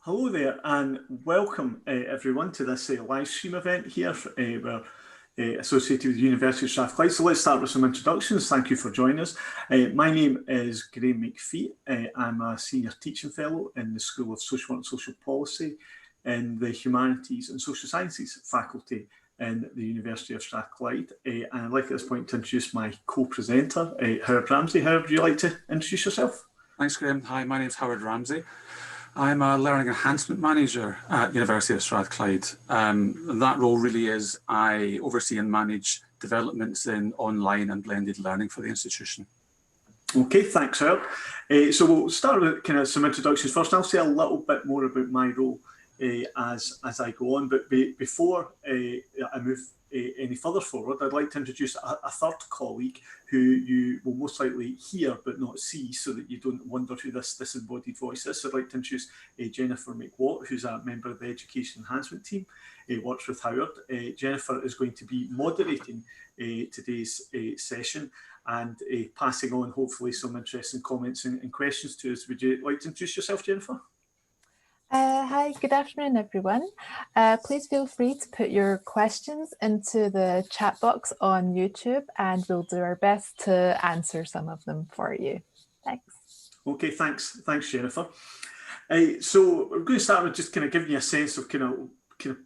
Hello there and welcome everyone to this live stream event here. We're associated with the University of Strathclyde. So let's start with some introductions. Thank you for joining us. My name is Graham McPhee. I'm a Senior Teaching Fellow in the School of Social Work and Social Policy in the Humanities and Social Sciences faculty in the University of Strathclyde. And I'd like at this point to introduce my co-presenter, Howard Ramsey. Howard, would you like to introduce yourself? Thanks, Graham. Hi, my name's Howard Ramsey. I'm a Learning Enhancement Manager at University of Strathclyde. That role really is I oversee and manage developments in online and blended learning for the institution. Okay, thanks, Howard. So we'll start with kind of some introductions first. I'll say a little bit more about my role as I go on, but before I move any further forward, I'd like to introduce a third colleague who you will most likely hear but not see, so that you don't wonder who this disembodied voice is. So I'd like to introduce Jennifer McWatt, who's a member of the Education Enhancement Team, works with Howard. Jennifer is going to be moderating today's session and passing on hopefully some interesting comments and questions to us. Would you like to introduce yourself, Jennifer? Hi, good afternoon, everyone. Please feel free to put your questions into the chat box on YouTube and we'll do our best to answer some of them for you. Thanks. Okay, thanks, Jennifer. So we're going to start with just kind of giving you a sense of kind of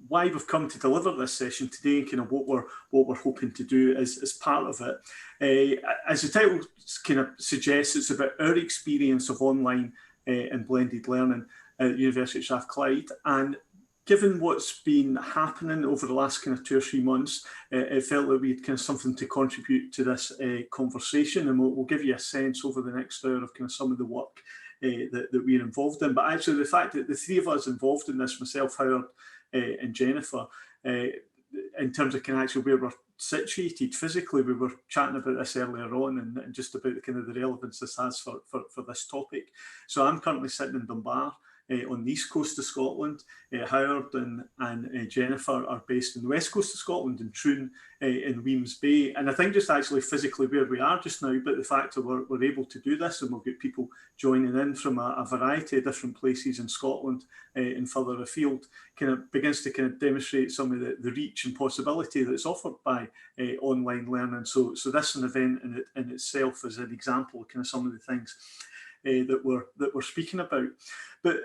why we've come to deliver this session today and kind of what we're hoping to do as part of it. As the title kind of suggests, it's about our experience of online and blended learning at the University of Strathclyde, and given what's been happening over the last kind of 2 or 3 months, it felt that we had kind of something to contribute to this conversation, and we'll give you a sense over the next hour of kind of some of the work that we're involved in. But actually, the fact that the 3 of us involved in this, myself, Howard, and Jennifer, in terms of kind of actually where we're situated physically, we were chatting about this earlier on, and just about the kind of the relevance this has for this topic. So I'm currently sitting in Dunbar, on the east coast of Scotland. Howard and Jennifer are based in the west coast of Scotland, in Troon, in Weems Bay. And I think just actually physically where we are just now, but the fact that we're able to do this, and we'll get people joining in from a variety of different places in Scotland and further afield, kind of begins to kind of demonstrate some of the reach and possibility that's offered by online learning. So this is an event in itself as an example of kind of some of the things that we're speaking about. But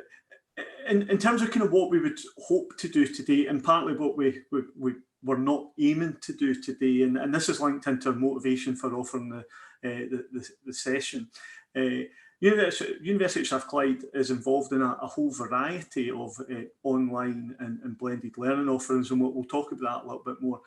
in terms of kind of what we would hope to do today, and partly what we're not aiming to do today, and this is linked into our motivation for offering the session. University of Strathclyde is involved in a whole variety of online and blended learning offerings, and we'll talk about that a little bit more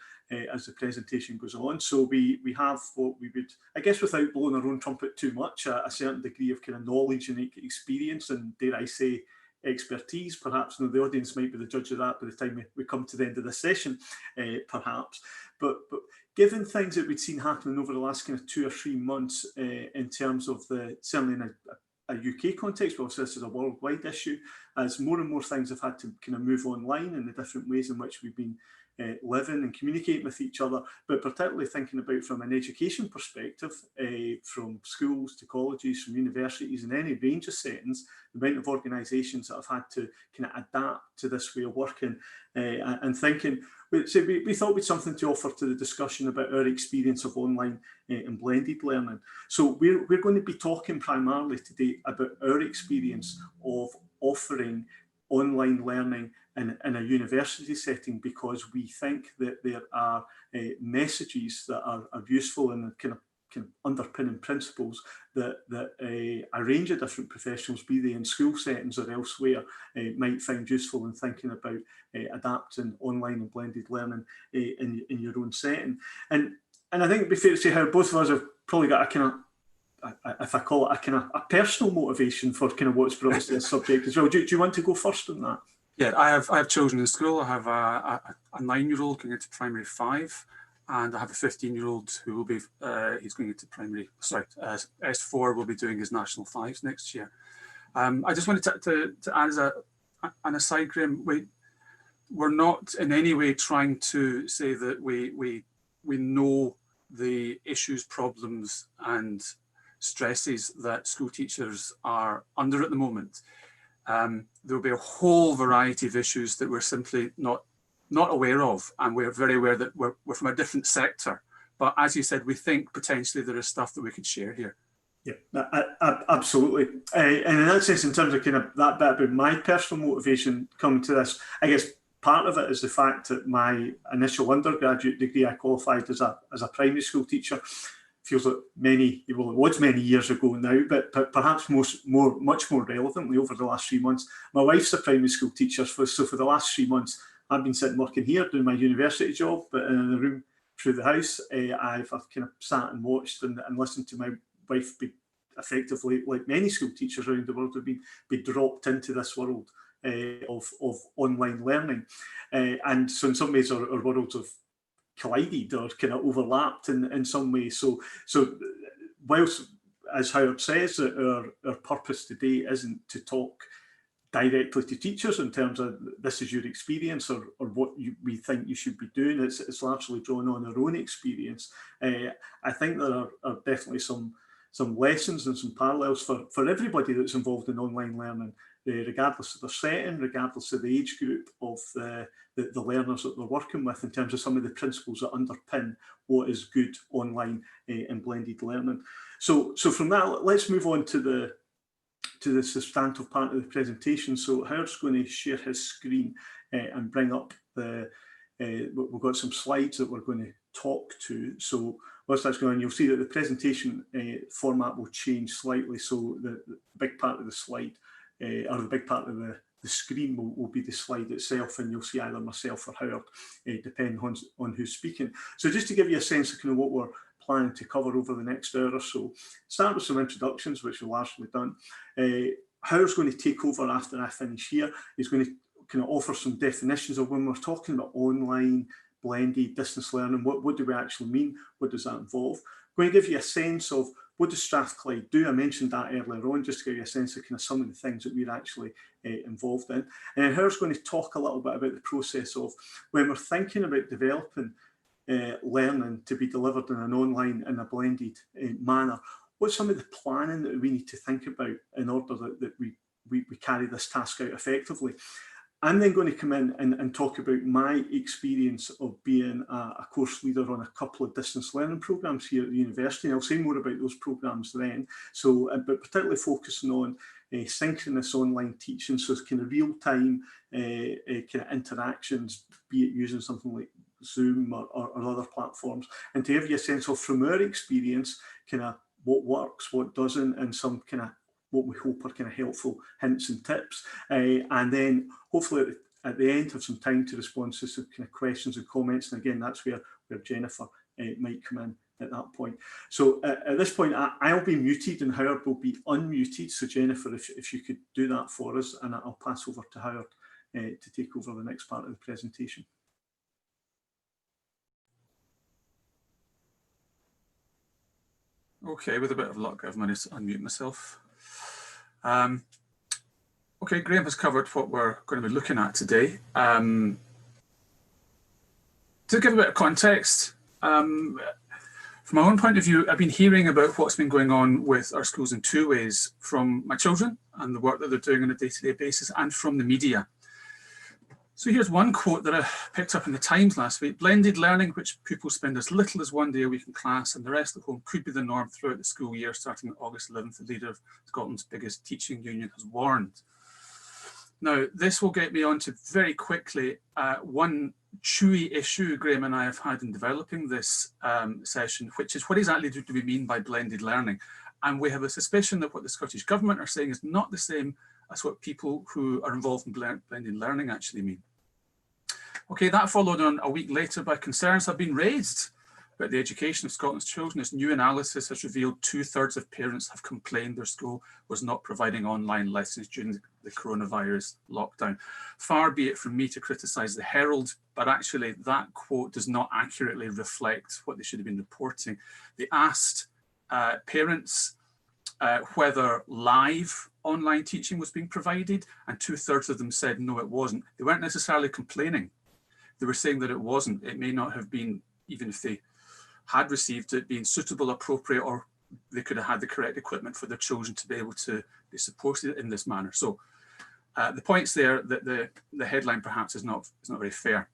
as the presentation goes on. So we have what we would, I guess without blowing our own trumpet too much, a certain degree of kind of knowledge and experience, and dare I say expertise. Perhaps the audience might be the judge of that by the time we come to the end of this session, perhaps. But given things that we've seen happening over the last kind of 2 or 3 months, in terms of certainly in a UK context, but also this is a worldwide issue, as more and more things have had to kind of move online in the different ways in which we've been living and communicating with each other, but particularly thinking about from an education perspective, from schools to colleges, from universities, in any range of settings, the amount of organisations that have had to kind of adapt to this way of working and thinking. So we thought we'd something to offer to the discussion about our experience of online and blended learning. So we're going to be talking primarily today about our experience of offering online learning in a university setting, because we think that there are messages that are useful and kind of underpinning principles that a range of different professionals, be they in school settings or elsewhere, might find useful in thinking about adapting online and blended learning in your own setting. And I think it'd be fair to say how both of us have probably got a kind of, if I call it a personal motivation for kind of what's brought us to this subject as well. Do you want to go first on that? Yeah, I have children in school. I have a 9-year-old going into primary 5, and I have a 15-year-old who will be he's going into primary S4, will be doing his national 5s next year. I just wanted to add as an aside, Graham, we're not in any way trying to say that we know the issues, problems, and stresses that school teachers are under at the moment. there will be a whole variety of issues that we're simply not aware of, and we're very aware that we're from a different sector. But as you said, we think potentially there is stuff that we could share here. Yeah, absolutely. And in that sense, in terms of kind of that bit about my personal motivation coming to this, I guess part of it is the fact that my initial undergraduate degree, I qualified as a primary school teacher. Feels like it was many years ago now, but perhaps much more relevantly over the last 3 months. My wife's a primary school teacher, so for the last 3 months, I've been sitting working here doing my university job, but in a room through the house, I've kind of sat and watched and listened to my wife be effectively, like many school teachers around the world, have been dropped into this world of online learning. And so in some ways our worlds have collided or kind of overlapped in some way. So whilst, as Howard says, that our purpose today isn't to talk directly to teachers in terms of this is your experience or what we think you should be doing, it's largely drawn on our own experience. I think there are definitely some lessons and some parallels for everybody that's involved in online learning, regardless of their setting, regardless of the age group of the learners that they're working with, in terms of some of the principles that underpin what is good online and blended learning. So from that, let's move on to the substantive part of the presentation. So Howard's going to share his screen and bring up we've got some slides that we're going to talk to. So whilst that's going on, you'll see that the presentation format will change slightly. So the big part of the slide, or the big part of the screen will be the slide itself, and you'll see either myself or Howard, depending on who's speaking. So just to give you a sense of kind of what we're planning to cover over the next hour or so, start with some introductions, which we've largely done. Howard's going to take over after I finish here. He's going to kind of offer some definitions of when we're talking about online, blended, distance learning, what do we actually mean? What does that involve? I'm going to give you a sense of what does Strathclyde do? I mentioned that earlier on, just to give you a sense of kind of some of the things that we're actually involved in. And then Howard's going to talk a little bit about the process of when we're thinking about developing learning to be delivered in an online and a blended manner, what's some of the planning that we need to think about in order that we carry this task out effectively. I'm then going to come in and talk about my experience of being a course leader on a couple of distance learning programs here at the university. And I'll say more about those programs then. So, but particularly focusing on synchronous online teaching, so it's kind of real-time kind of interactions, be it using something like Zoom or other platforms, and to give you a sense of, from our experience, kind of what works, what doesn't, and some kind of what we hope are kind of helpful hints and tips. And then hopefully at the end have some time to respond to some kind of questions and comments. And again, that's where Jennifer might come in at that point. So at this point, I'll be muted and Howard will be unmuted. So Jennifer, if you could do that for us, and I'll pass over to Howard to take over the next part of the presentation. Okay, with a bit of luck, I've managed to unmute myself. Okay, Graham has covered what we're going to be looking at today. To give a bit of context, from my own point of view, I've been hearing about what's been going on with our schools in two ways: from my children and the work that they're doing on a day-to-day basis, and from the media. So here's one quote that I picked up in the Times last week: blended learning, which pupils spend as little as 1 day a week in class and the rest at home, could be the norm throughout the school year starting on August 11th, the leader of Scotland's biggest teaching union has warned. Now, this will get me on to very quickly one chewy issue Graham and I have had in developing this session, which is what exactly do we mean by blended learning? And we have a suspicion that what the Scottish Government are saying is not the same as what people who are involved in blended learning actually mean. Okay, that followed on a week later by concerns have been raised about the education of Scotland's children. This new analysis has revealed 2/3 of parents have complained their school was not providing online lessons during the coronavirus lockdown. Far be it from me to criticise the Herald, but actually that quote does not accurately reflect what they should have been reporting. They asked parents whether live online teaching was being provided, and 2/3 of them said no, it wasn't. They weren't necessarily complaining. They were saying that it wasn't. It may not have been, even if they had received it, being suitable, appropriate, or they could have had the correct equipment for their children to be able to be supported in this manner. So the points there that the headline perhaps is not very fair.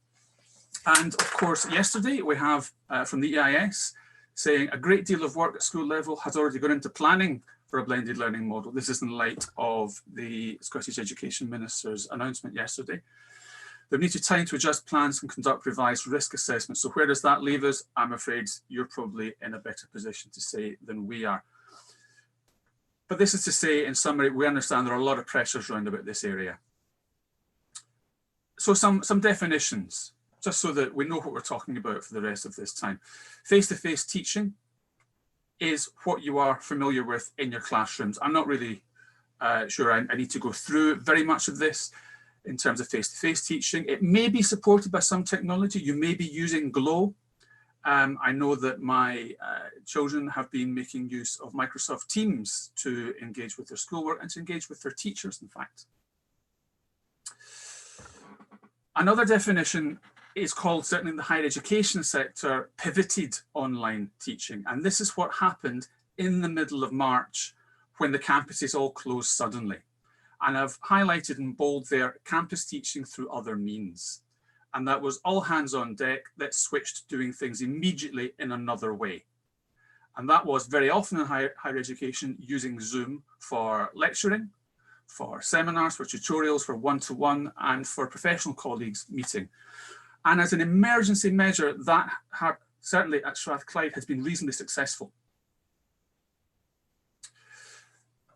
And of course, yesterday we have from the EIS saying a great deal of work at school level has already gone into planning for a blended learning model. This is in light of the Scottish Education Minister's announcement yesterday. There needs to be time to adjust plans and conduct revised risk assessments. So where does that leave us? I'm afraid you're probably in a better position to say than we are. But this is to say, in summary, we understand there are a lot of pressures around about this area. So some definitions, just so that we know what we're talking about for the rest of this time. Face-to-face teaching is what you are familiar with in your classrooms. I'm not really sure I need to go through very much of this in terms of face-to-face teaching. It may be supported by some technology. You may be using Glow. I know that my children have been making use of Microsoft Teams to engage with their schoolwork and to engage with their teachers, in fact. Another definition is called, certainly in the higher education sector, pivoted online teaching. And this is what happened in the middle of March when the campuses all closed suddenly. And I've highlighted in bold there, campus teaching through other means. And that was all hands on deck that switched to doing things immediately in another way. And that was very often in higher education using Zoom for lecturing, for seminars, for tutorials, for one-to-one, and for professional colleagues meeting. And as an emergency measure, that certainly at Strathclyde has been reasonably successful.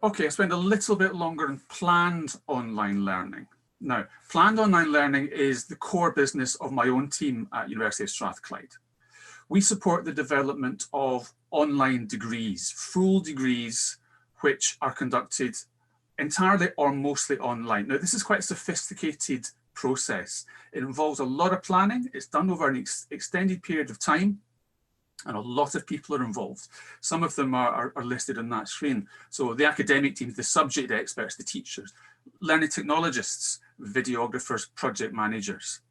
Okay, I spend a little bit longer on planned online learning. Now, planned online learning is the core business of my own team at University of Strathclyde. We support the development of online degrees, full degrees, which are conducted entirely or mostly online. Now, this is quite a sophisticated process. It involves a lot of planning. It's done over an extended period of time, and a lot of people are involved. Some of them are listed on that screen. So the academic teams, the subject experts, the teachers, learning technologists, videographers, project managers.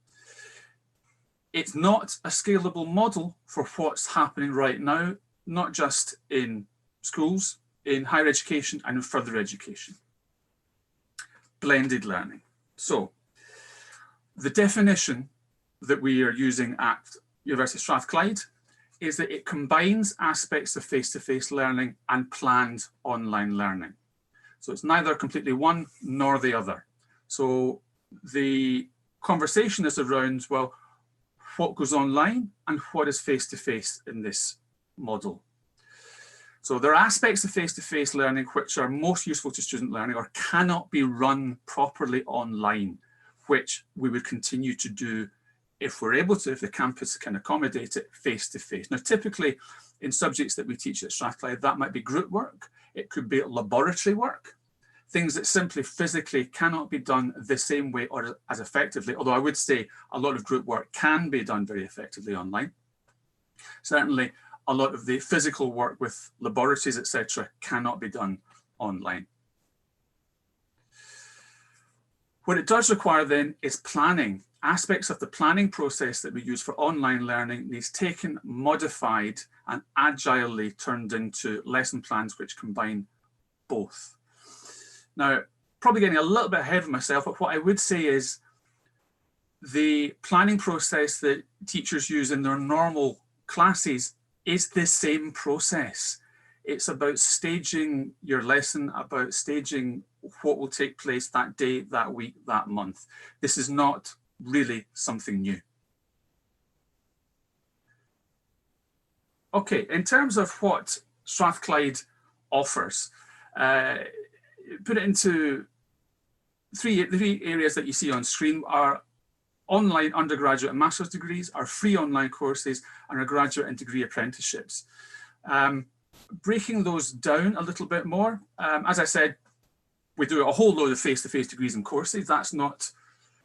It's not a scalable model for what's happening right now, not just in schools, in higher education and in further education. Blended learning. So the definition that we are using at University of Strathclyde is that it combines aspects of face-to-face learning and planned online learning. So it's neither completely one nor the other. So the conversation is around, well, what goes online and what is face-to-face in this model. So there are aspects of face-to-face learning which are most useful to student learning or cannot be run properly online, which we would continue to do if we're able to, if the campus can accommodate it face-to-face. Now, typically in subjects that we teach at Strathclyde, that might be group work, it could be laboratory work, things that simply physically cannot be done the same way or as effectively, although I would say a lot of group work can be done very effectively online. Certainly, a lot of the physical work with laboratories, etc., cannot be done online. What it does require then is planning. Aspects of the planning process that we use for online learning needs taken, modified, and agilely turned into lesson plans which combine both. Now, probably getting a little bit ahead of myself, but what I would say is the planning process that teachers use in their normal classes is the same process. It's about staging your lesson, about staging what will take place that day, that week, that month. This is not really something new. Okay, in terms of what Strathclyde offers, put it into three areas that you see on screen are online undergraduate and master's degrees, our free online courses, and our graduate and degree apprenticeships. Breaking those down a little bit more, as I said, we do a whole load of face-to-face degrees and courses. That's not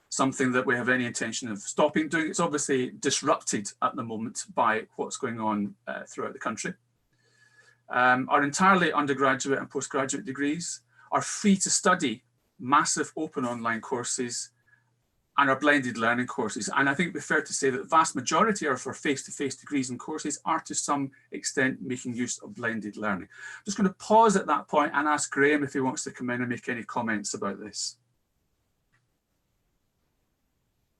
something that we have any intention of stopping doing. It's obviously disrupted at the moment by what's going on throughout the country. Our entirely undergraduate and postgraduate degrees are free to study, massive open online courses, and our blended learning courses. And I think it'd be fair to say that the vast majority of our face-to-face degrees and courses are to some extent making use of blended learning. I'm just going to pause at that point and ask Graham if he wants to come in and make any comments about this.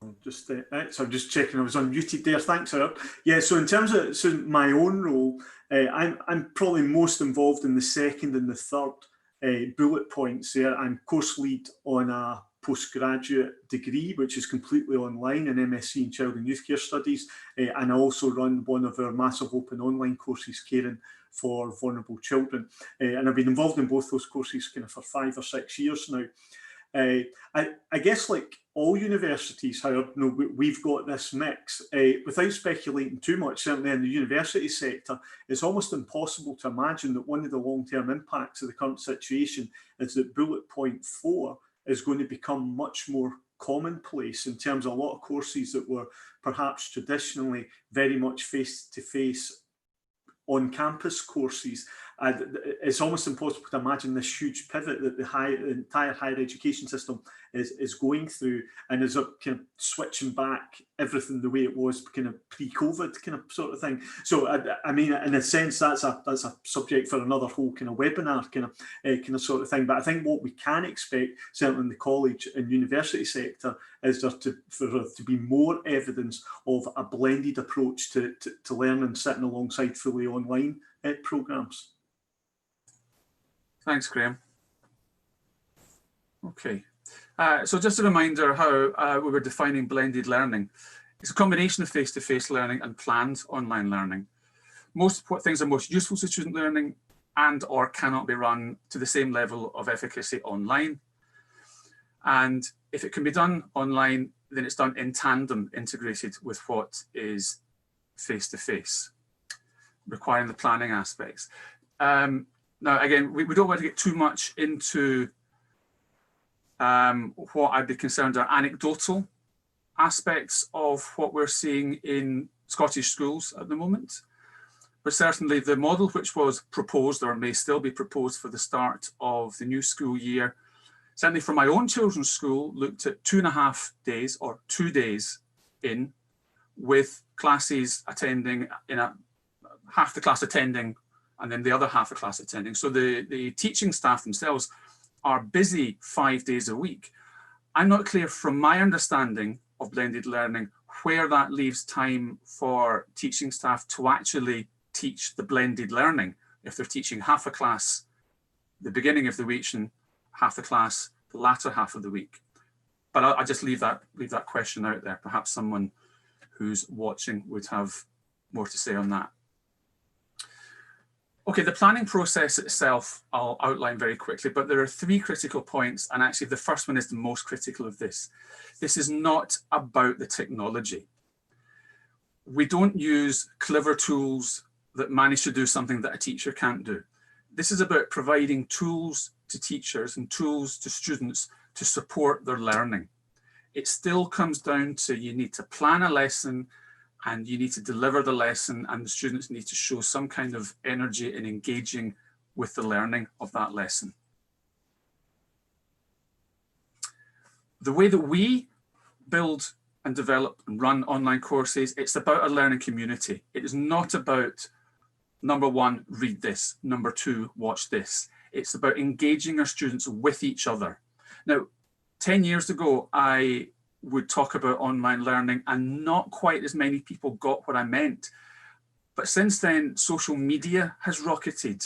I'm just checking I was unmuted there. Thanks, Herb. Yeah, so in terms of my own role, I'm probably most involved in the second and the third bullet points there. I'm course lead on a postgraduate degree, which is completely online, an MSc in Child and Youth Care Studies, and I also run one of our massive open online courses, Caring for Vulnerable Children. And I've been involved in both those courses kind of for 5 or 6 years now. I guess like all universities, however, we've got this mix. Without speculating too much, certainly in the university sector, it's almost impossible to imagine that one of the long-term impacts of the current situation is that bullet point 4 is going to become much more commonplace in terms of a lot of courses that were perhaps traditionally very much face-to-face on-campus courses. It's almost impossible to imagine this huge pivot that the entire higher education system is going through, and is kind of switching back everything the way it was kind of pre-COVID kind of sort of thing. So I mean, in a sense, that's a subject for another whole kind of webinar kind of sort of thing. But I think what we can expect, certainly in the college and university sector, is for there to be more evidence of a blended approach to learning, sitting alongside fully online programs. Thanks, Graham. Okay, so just a reminder how we were defining blended learning. It's a combination of face-to-face learning and planned online learning. Most things are most useful to student learning and or cannot be run to the same level of efficacy online. And if it can be done online, then it's done in tandem, integrated with what is face-to-face, requiring the planning aspects. Now, again, we don't want to get too much into what I'd be concerned are anecdotal aspects of what we're seeing in Scottish schools at the moment. But certainly the model which was proposed, or may still be proposed, for the start of the new school year, certainly for my own children's school, looked at 2.5 days or 2 days in, with classes attending, half the class attending and then the other half of the class attending. So the teaching staff themselves are busy 5 days a week. I'm not clear from my understanding of blended learning where that leaves time for teaching staff to actually teach the blended learning, if they're teaching half a class the beginning of the week and half the class the latter half of the week. But I'll just leave that question out there. Perhaps someone who's watching would have more to say on that. Okay, the planning process itself, I'll outline very quickly, but there are 3 critical points, and actually the first one is the most critical of this. This is not about the technology. We don't use clever tools that manage to do something that a teacher can't do. This is about providing tools to teachers and tools to students to support their learning. It still comes down to, you need to plan a lesson and you need to deliver the lesson, and the students need to show some kind of energy in engaging with the learning of that lesson. The way that we build and develop and run online courses, it's about a learning community. It is not about, number 1, read this, number 2, watch this. It's about engaging our students with each other. Now, 10 years ago, I would talk about online learning and not quite as many people got what I meant. But since then, social media has rocketed.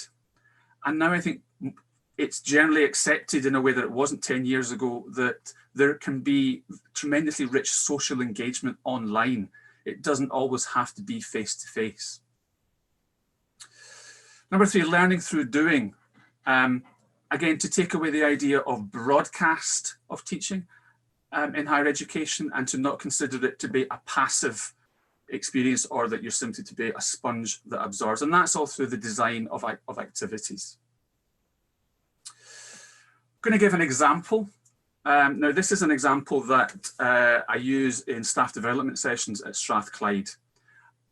And now I think it's generally accepted in a way that it wasn't 10 years ago, that there can be tremendously rich social engagement online. It doesn't always have to be face-to-face. Number 3, learning through doing. Again, to take away the idea of broadcast of teaching in higher education, and to not consider it to be a passive experience, or that you're simply to be a sponge that absorbs. And that's all through the design of activities. I'm going to give an example. Now, this is an example that I use in staff development sessions at Strathclyde.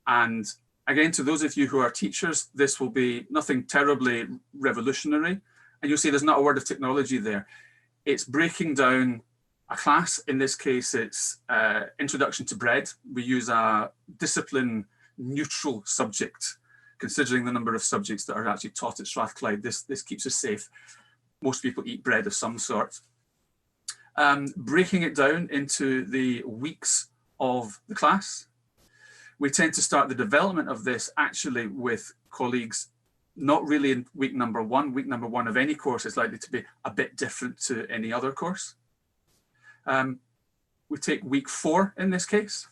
And again, to those of you who are teachers, this will be nothing terribly revolutionary. And you'll see there's not a word of technology there. It's breaking down a class. In this case, it's Introduction to Bread. We use a discipline neutral subject, considering the number of subjects that are actually taught at Strathclyde. This keeps us safe. Most people eat bread of some sort. breaking it down into the weeks of the class. We tend to start the development of this actually with colleagues, not really in week number one. Week number one of any course is likely to be a bit different to any other course. We take week 4 in this case,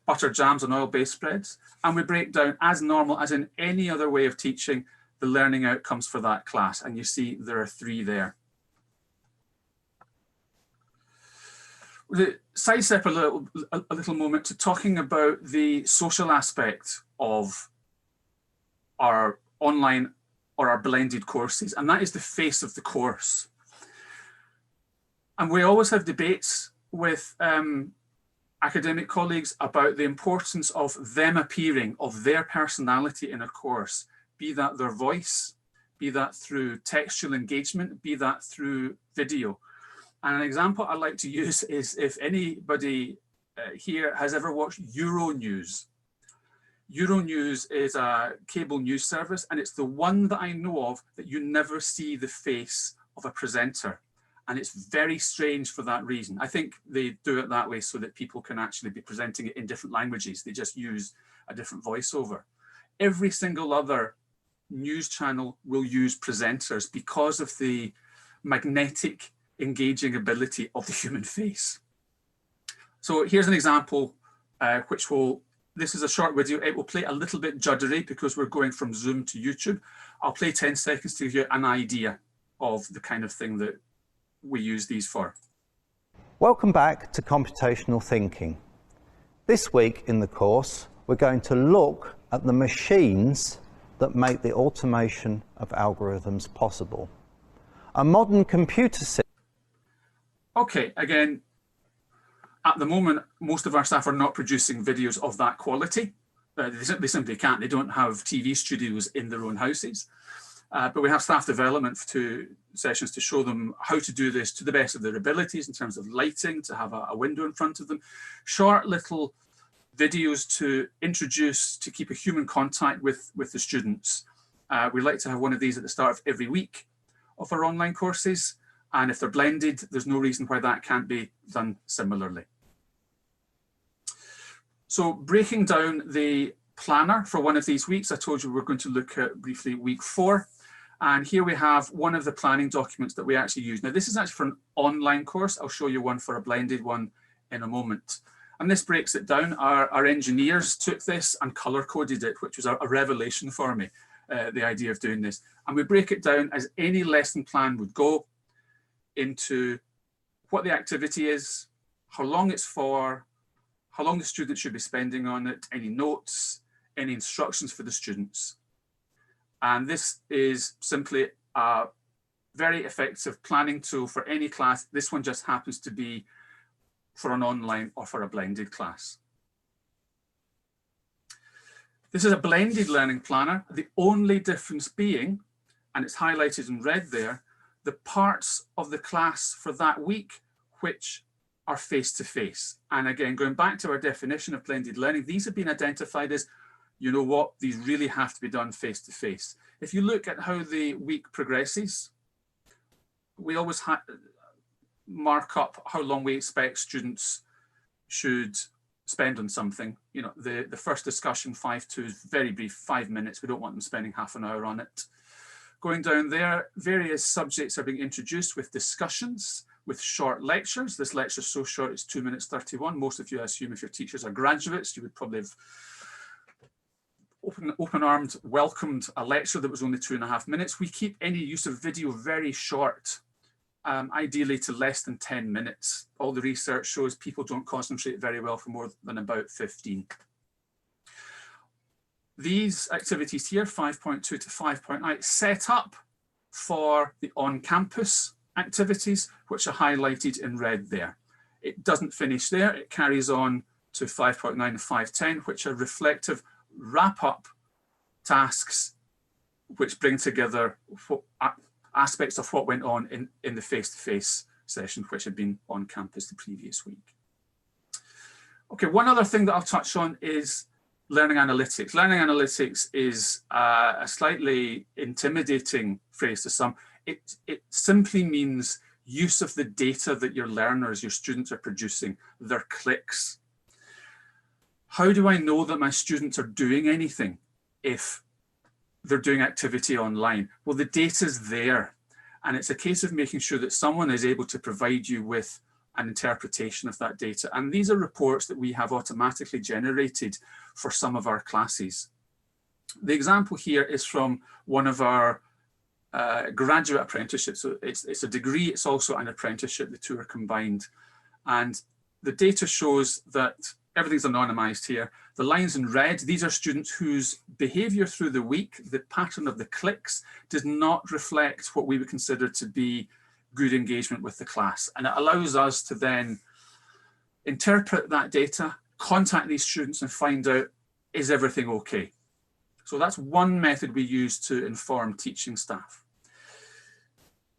butter, jams and oil-based spreads, and we break down as normal as in any other way of teaching the learning outcomes for that class. And you see there are 3 there. Sidestep a little moment to talking about the social aspect of our online or our blended courses, and that is the face of the course. And we always have debates with academic colleagues about the importance of them appearing, of their personality in a course, be that their voice, be that through textual engagement, be that through video. And an example I like to use is if anybody here has ever watched Euronews. Euronews is a cable news service, and it's the one that I know of that you never see the face of a presenter. And it's very strange for that reason. I think they do it that way so that people can actually be presenting it in different languages. They just use a different voiceover. Every single other news channel will use presenters because of the magnetic engaging ability of the human face. So here's an example this is a short video. It will play a little bit juddery because we're going from Zoom to YouTube. I'll play 10 seconds to give you an idea of the kind of thing that we use these for. Welcome back to Computational Thinking. This week in the course, we're going to look at the machines that make the automation of algorithms possible. A modern computer system. Okay, again, at the moment, most of our staff are not producing videos of that quality. They simply can't. They don't have TV studios in their own houses. But we have staff development sessions to show them how to do this to the best of their abilities in terms of lighting, to have a window in front of them. Short little videos to introduce, to keep a human contact with the students. We like to have one of these at the start of every week of our online courses. And if they're blended, there's no reason why that can't be done similarly. So breaking down the planner for one of these weeks, I told you we're going to look at briefly week 4. And here we have one of the planning documents that we actually use. Now, this is actually for an online course. I'll show you one for a blended one in a moment. And this breaks it down. Our engineers took this and color coded it, which was a revelation for me, the idea of doing this. And we break it down as any lesson plan would go into what the activity is, how long it's for, how long the student should be spending on it, any notes, any instructions for the students. And this is simply a very effective planning tool for any class. This one just happens to be for an online or for a blended class. This is a blended learning planner, the only difference being, and it's highlighted in red there, the parts of the class for that week which are face-to-face. And again, going back to our definition of blended learning, these have been identified as, you know what, these really have to be done face-to-face. If you look at how the week progresses, we always mark up how long we expect students should spend on something. You know, the first discussion, 5-2, is very brief, 5 minutes. We don't want them spending half an hour on it. Going down there, various subjects are being introduced with discussions, with short lectures. This lecture is so short, it's 2 minutes 31. Most of you, I assume, if your teachers are graduates, you would probably have open-armed welcomed a lecture that was only 2.5 minutes. We keep any use of video very short, ideally to less than 10 minutes. All the research shows people don't concentrate very well for more than about 15. These activities here, 5.2 to 5.8, set up for the on-campus activities, which are highlighted in red there. It doesn't finish there. It carries on to 5.9 and 5.10, which are reflective wrap-up tasks, which bring together aspects of what went on in the face-to-face session, which had been on campus the previous week. Okay, one other thing that I'll touch on is learning analytics. Learning analytics is a slightly intimidating phrase to some. It simply means use of the data that your learners, your students are producing, their clicks. How do I know that my students are doing anything if they're doing activity online? Well, the data's there, and it's a case of making sure that someone is able to provide you with an interpretation of that data. And these are reports that we have automatically generated for some of our classes. The example here is from one of our graduate apprenticeships. So it's a degree, it's also an apprenticeship, the two are combined. And the data shows that everything's anonymized here. The lines in red, these are students whose behavior through the week, the pattern of the clicks, does not reflect what we would consider to be good engagement with the class. And it allows us to then interpret that data, contact these students and find out, is everything okay? So that's one method we use to inform teaching staff.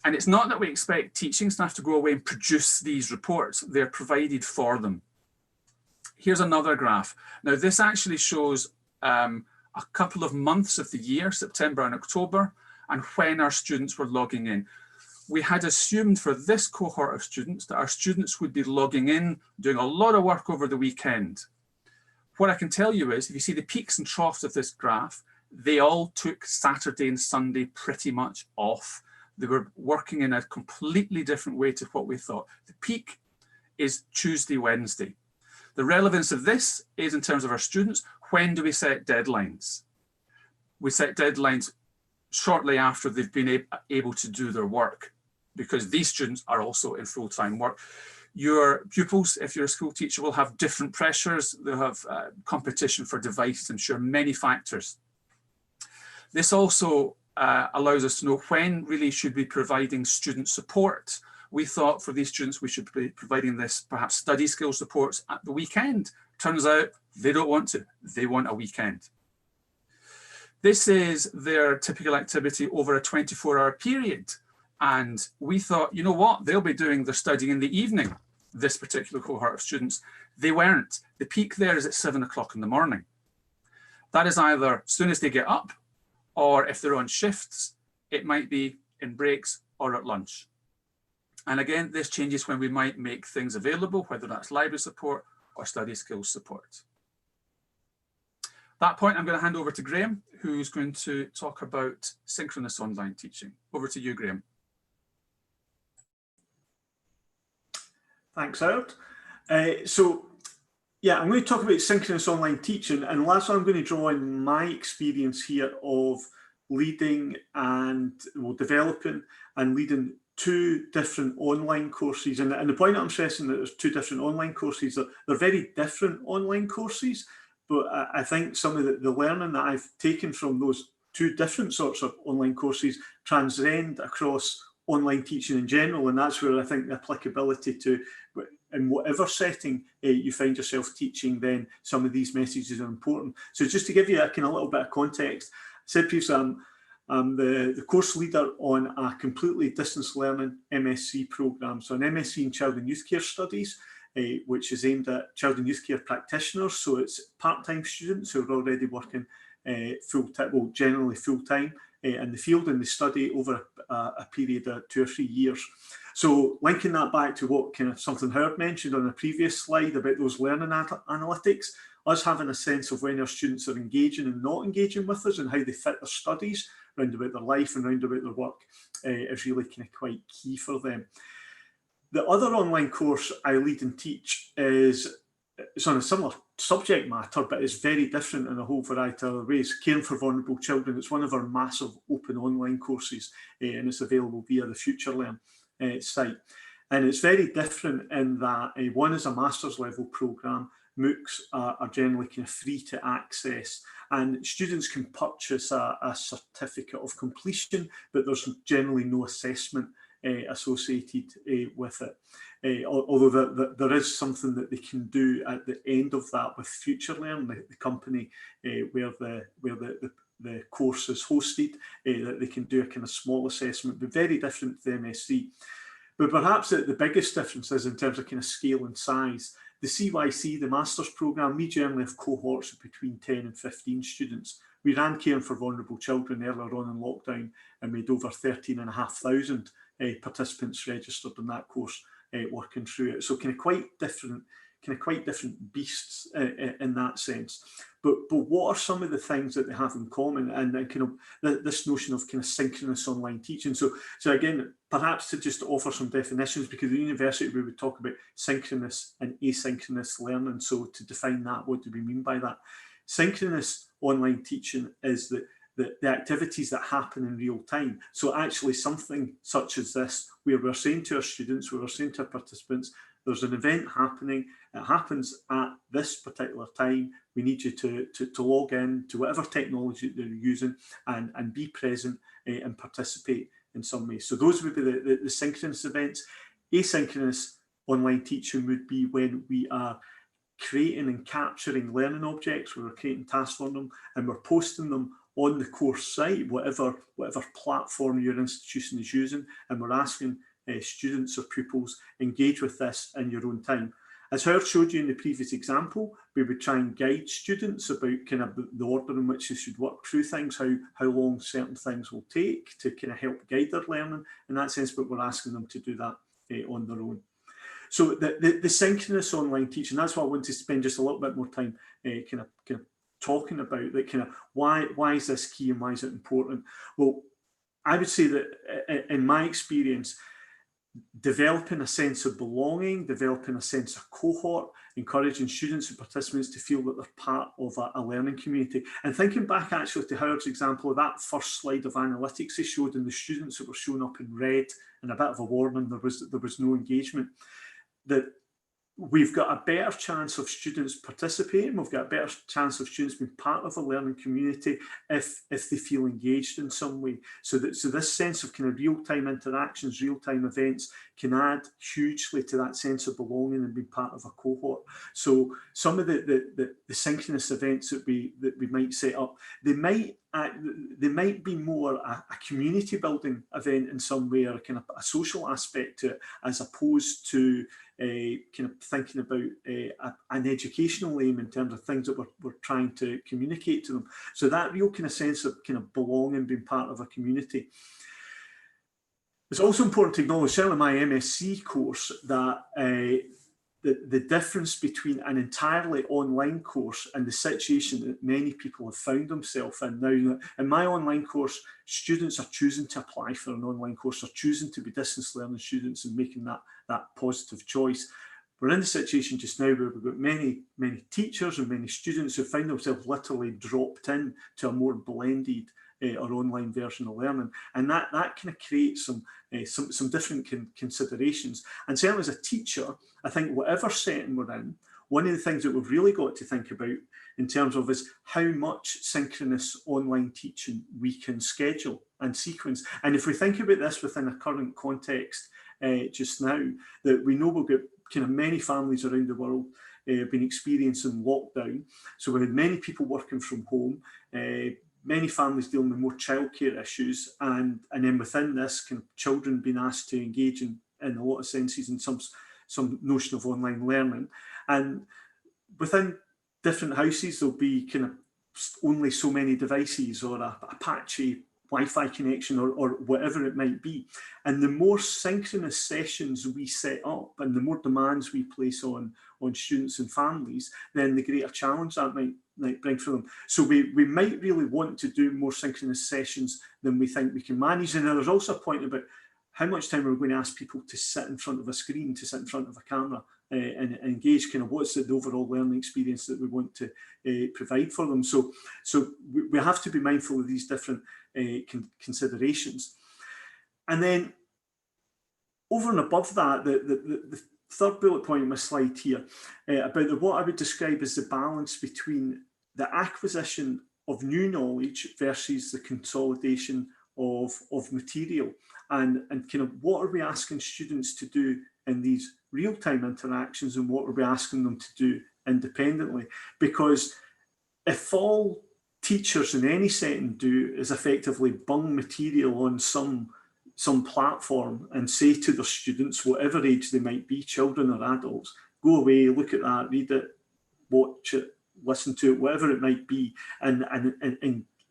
And it's not that we expect teaching staff to go away and produce these reports, they're provided for them. Here's another graph. Now this actually shows a couple of months of the year, September and October, and when our students were logging in. We had assumed for this cohort of students that our students would be logging in, doing a lot of work over the weekend. What I can tell you is, if you see the peaks and troughs of this graph, they all took Saturday and Sunday pretty much off. They were working in a completely different way to what we thought. The peak is Tuesday, Wednesday. The relevance of this is in terms of our students, when do we set deadlines? We set deadlines shortly after they've been able to do their work, because these students are also in full-time work. Your pupils, if you're a school teacher, will have different pressures. They'll have competition for devices, I'm sure, many factors. This also allows us to know when really should be providing student support. We thought for these students we should be providing this perhaps study skills supports at the weekend. Turns out they don't want to, they want a weekend. This is their typical activity over a 24-hour period. And we thought, you know what, they'll be doing their studying in the evening, this particular cohort of students. They weren't. The peak there is at 7 o'clock in the morning. That is either as soon as they get up, or if they're on shifts, it might be in breaks or at lunch. And again, this changes when we might make things available, whether that's library support or study skills support. At that point, I'm going to hand over to Graham, who's going to talk about synchronous online teaching. Over to you, Graham. Thanks, Howard. Yeah, I'm going to talk about synchronous online teaching, and lastly, I'm going to draw on my experience here of leading and developing and leading two different online courses. And the point that I'm stressing that there's two different online courses, they're very different online courses, but I think some of the learning that I've taken from those two different sorts of online courses transcend across online teaching in general, and that's where I think the applicability to, in whatever setting you find yourself teaching, then some of these messages are important. So just to give you a kind of little bit of context, I said previously I'm the course leader on a completely distance learning MSc programme. So an MSc in Child and Youth Care Studies, which is aimed at child and youth care practitioners. So it's part-time students who are already working full-time, well, generally full-time in the field, and they study over a period of 2 or 3 years. So linking that back to what kind of something Howard mentioned on a previous slide about those learning analytics, us having a sense of when our students are engaging and not engaging with us and how they fit their studies round about their life and round about their work is really kind of quite key for them. The other online course I lead and teach is it's on a similar subject matter, but it's very different in a whole variety of ways. Caring for Vulnerable Children. It's one of our massive open online courses, and it's available via the FutureLearn site. And it's very different in that one is a master's level programme. MOOCs are generally kind of free to access, and students can purchase a certificate of completion, but there's generally no assessment associated with it. Although there is something that they can do at the end of that with FutureLearn, the company where the course is hosted, that they can do a kind of small assessment, but very different to the MSc. But perhaps the biggest difference is in terms of kind of scale and size. The CYC, the master's programme, we generally have cohorts of between 10 and 15 students. We ran Caring for Vulnerable Children earlier on in lockdown and made over 13,500 participants registered in that course working through it. So kind of quite different beasts in that sense. But what are some of the things that they have in common, and kind of this notion of kind of synchronous online teaching? So again, perhaps to just offer some definitions, because at the university we would talk about synchronous and asynchronous learning. So to define that, what do we mean by that? Synchronous online teaching is the activities that happen in real time. So actually something such as this, where we're saying to our students, where we're saying to our participants, there's an event happening, it happens at this particular time, we need you to log in to whatever technology that you're using and be present and participate in some way. So those would be the synchronous events. Asynchronous online teaching would be when we are creating and capturing learning objects, where we're creating tasks on them and we're posting them on the course site, whatever platform your institution is using, and we're asking students or pupils engage with this in your own time. As Howard showed you in the previous example, we would try and guide students about kind of the order in which they should work through things, how long certain things will take to kind of help guide their learning in that sense, but we're asking them to do that on their own. So the synchronous online teaching, that's what I want to spend just a little bit more time kind of talking about, that kind of why is this key and why is it important? Well, I would say that in my experience, developing a sense of belonging, developing a sense of cohort, encouraging students and participants to feel that they're part of a learning community. And thinking back actually to Howard's example of that first slide of analytics he showed, and the students that were showing up in red and a bit of a warning, there was no engagement, that we've got a better chance of students participating, we've got a better chance of students being part of a learning community if they feel engaged in some way. So this sense of kind of real-time interactions, real-time events can add hugely to that sense of belonging and being part of a cohort. So some of the synchronous events that we might set up, they might be more a community building event in some way, or kind of a social aspect to it, as opposed to kind of thinking about an educational aim in terms of things that we're trying to communicate to them. So that real kind of sense of kind of belonging, being part of a community. It's also important to acknowledge, certainly in my MSc course, that the difference between an entirely online course and the situation that many people have found themselves in now. In my online course, students are choosing to apply for an online course, are choosing to be distance learning students and making that positive choice. We're in the situation just now where we've got many teachers and many students who find themselves literally dropped in to a more blended or online version of learning, and that kind of creates some different considerations. And certainly as a teacher, I think whatever setting we're in, one of the things that we've really got to think about in terms of is how much synchronous online teaching we can schedule and sequence. And if we think about this within a current context just now, that we know we've got kind of many families around the world have been experiencing lockdown. So we had many people working from home, many families dealing with more childcare issues, and then within this, kind of children being asked to engage in a lot of senses in some notion of online learning. And within different houses, there'll be kind of only so many devices, or a patchy Wi-Fi connection, or whatever it might be. And the more synchronous sessions we set up and the more demands we place on students and families, then the greater challenge that might bring for them. So we might really want to do more synchronous sessions than we think we can manage. And there's also a point about how much time we're going to ask people to sit in front of a screen, to sit in front of a camera and engage, kind of what's the overall learning experience that we want to provide for them. So we have to be mindful of these different considerations. And then over and above that, the third bullet point in my slide here about what I would describe as the balance between the acquisition of new knowledge versus the consolidation of material, and kind of what are we asking students to do in these real-time interactions, and what are we asking them to do independently? Because if all teachers in any setting do is effectively bung material on some platform and say to their students, whatever age they might be, children or adults, go away, look at that, read it, watch it, listen to it, whatever it might be, and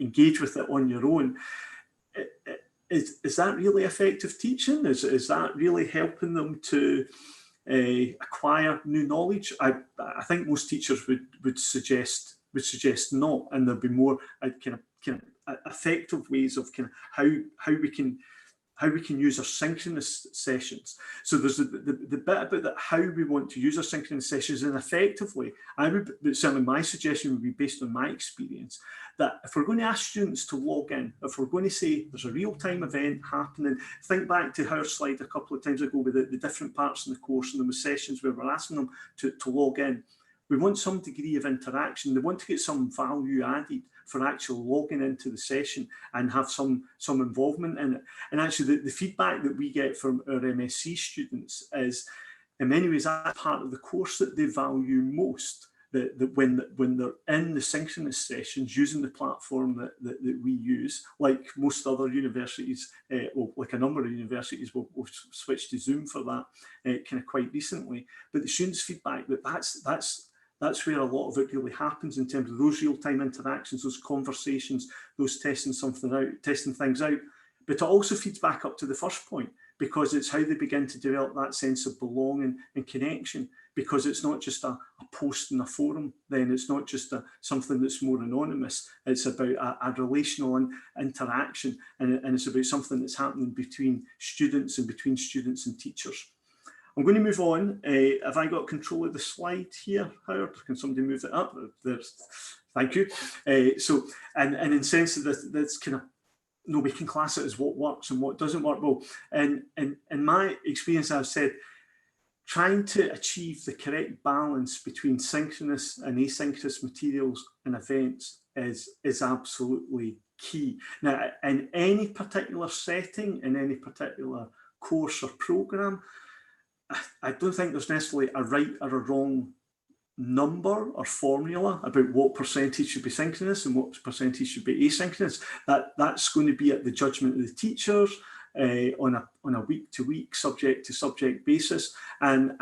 engage with it on your own, is that really effective teaching? Is that really helping them to acquire new knowledge? I think most teachers would suggest not, and there'd be more kind of effective ways of kind of how we can use our synchronous sessions. So there's the bit about that, how we want to use our synchronous sessions and effectively. Certainly my suggestion would be based on my experience, that if we're going to ask students to log in, if we're going to say there's a real-time event happening, think back to our slide a couple of times ago with the different parts in the course, and there were sessions where we're asking them to log in. We want some degree of interaction. They want to get some value added for actually logging into the session and have some involvement in it. And actually the feedback that we get from our MSc students is, in many ways, that part of the course that they value most, that when they're in the synchronous sessions using the platform that we use, like most other universities, well, like a number of universities will switch to Zoom for that kind of quite recently. But the students' feedback that's where a lot of it really happens, in terms of those real-time interactions, those conversations, those testing things out. But it also feeds back up to the first point, because it's how they begin to develop that sense of belonging and connection, because it's not just a post in a forum, then it's not just something that's more anonymous. It's about a relational interaction, and it's about something that's happening between students and teachers. I'm going to move on. Have I got control of the slide here, Howard? Can somebody move it up? There's, thank you. So, and in the sense that that's kind of, we can class it as what works and what doesn't work. Well, in my experience, I've said, trying to achieve the correct balance between synchronous and asynchronous materials and events is absolutely key. Now, in any particular setting, in any particular course or programme, I don't think there's necessarily a right or a wrong number or formula about what percentage should be synchronous and what percentage should be asynchronous. That's going to be at the judgment of the teachers on a week-to-week, subject-to-subject basis, and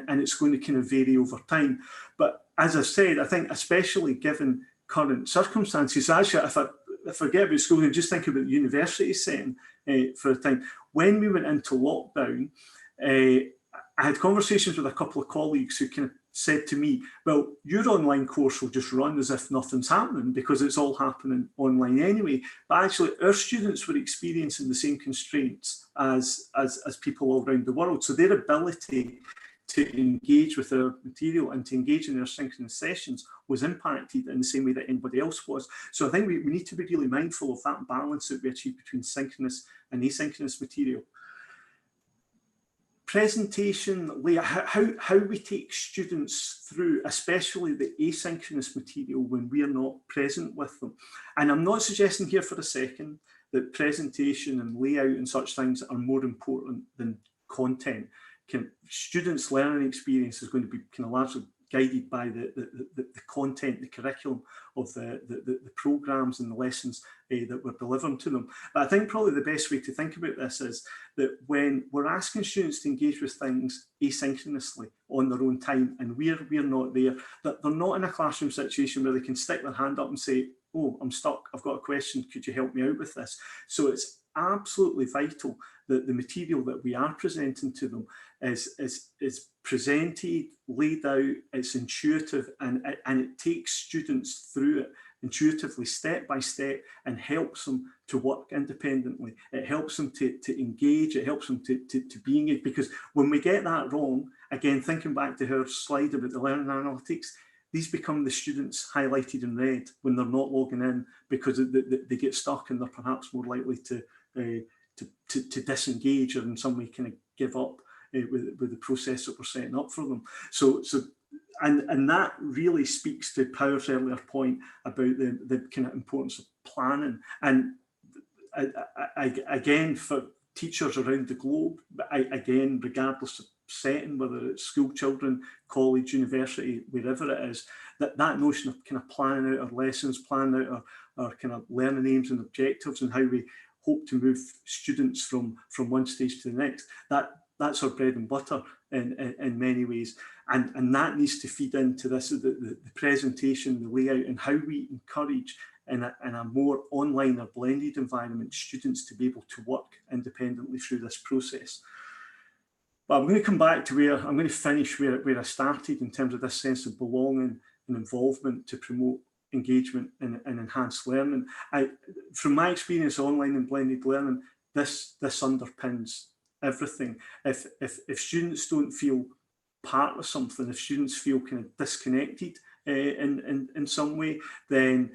it's going to kind of vary over time. But as I said, I think especially given current circumstances, actually, if I forget about school and just think about the university setting for a time, when we went into lockdown, I had conversations with a couple of colleagues who kind of said to me, well, your online course will just run as if nothing's happening because it's all happening online anyway. But actually, our students were experiencing the same constraints as people all around the world. So their ability to engage with our material and to engage in our synchronous sessions was impacted in the same way that anybody else was. So I think we need to be really mindful of that balance that we achieve between synchronous and asynchronous material. Presentation layout, how we take students through, especially the asynchronous material when we are not present with them. And I'm not suggesting here for a second that presentation and layout and such things are more important than content. Students' learning experience is going to be kind of largely guided by the content, the curriculum of the programmes and the lessons that we're delivering to them. But I think probably the best way to think about this is that when we're asking students to engage with things asynchronously on their own time, and we're not there, that they're not in a classroom situation where they can stick their hand up and say, oh, I'm stuck, I've got a question, could you help me out with this? So it's absolutely vital that the material that we are presenting to them is presented, laid out, it's intuitive, and it takes students through it intuitively, step by step, and helps them to work independently. It helps them to engage, it helps them to be engaged, because when we get that wrong, again, thinking back to her slide about the learning analytics, these become the students highlighted in red when they're not logging in, because they get stuck and they're perhaps more likely to disengage or in some way kind of give up with the process that we're setting up for them. And that really speaks to Power's earlier point about the kind of importance of planning. And again, for teachers around the globe, again, regardless of setting, whether it's school children, college, university, wherever it is, that notion of kind of planning out our lessons, planning out our kind of learning aims and objectives, and how we hope to move students from one stage to the next, that's our bread and butter in many ways. And that needs to feed into this, the presentation, the layout, and how we encourage in a more online or blended environment, students to be able to work independently through this process. But I'm going to come back to where I'm going to finish where I started in terms of this sense of belonging and involvement to promote engagement and enhanced learning. From my experience online and blended learning, this underpins everything. If students don't feel part of something, if students feel kind of disconnected in some way, then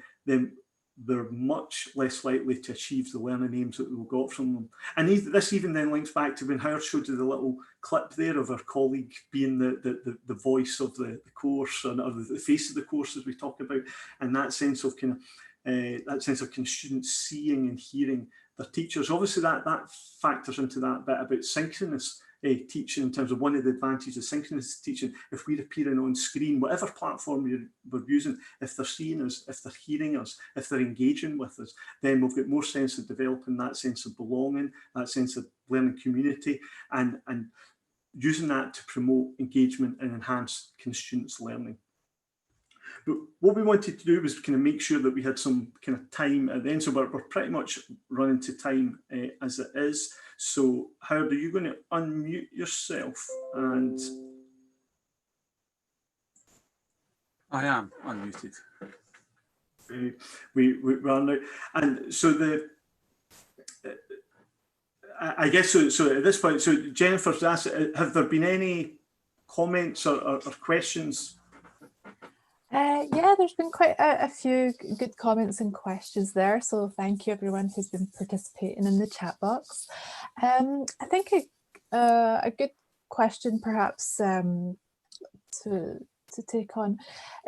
they're much less likely to achieve the learning aims that we've got from them. And this even then links back to when Howard showed you the little clip there of our colleague being the voice of the course, or the face of the course, as we talk about, and that sense of kind of students seeing and hearing their teachers. Obviously that factors into that bit about synchronous teaching, in terms of one of the advantages of synchronous teaching. If we're appearing on screen, whatever platform we're using, if they're seeing us, if they're hearing us, if they're engaging with us, then we've got more sense of developing that sense of belonging, that sense of learning community, and using that to promote engagement and enhance kind of students' learning. But what we wanted to do was kind of make sure that we had some kind of time at the end. So we're pretty much running to time as it is. So Howard, are you going to unmute yourself? And I am unmuted. We are now. And so I guess so at this point, so Jennifer's asked, have there been any comments or questions? Yeah, there's been quite a few good comments and questions there. So thank you everyone who's been participating in the chat box. I think a good question perhaps to take on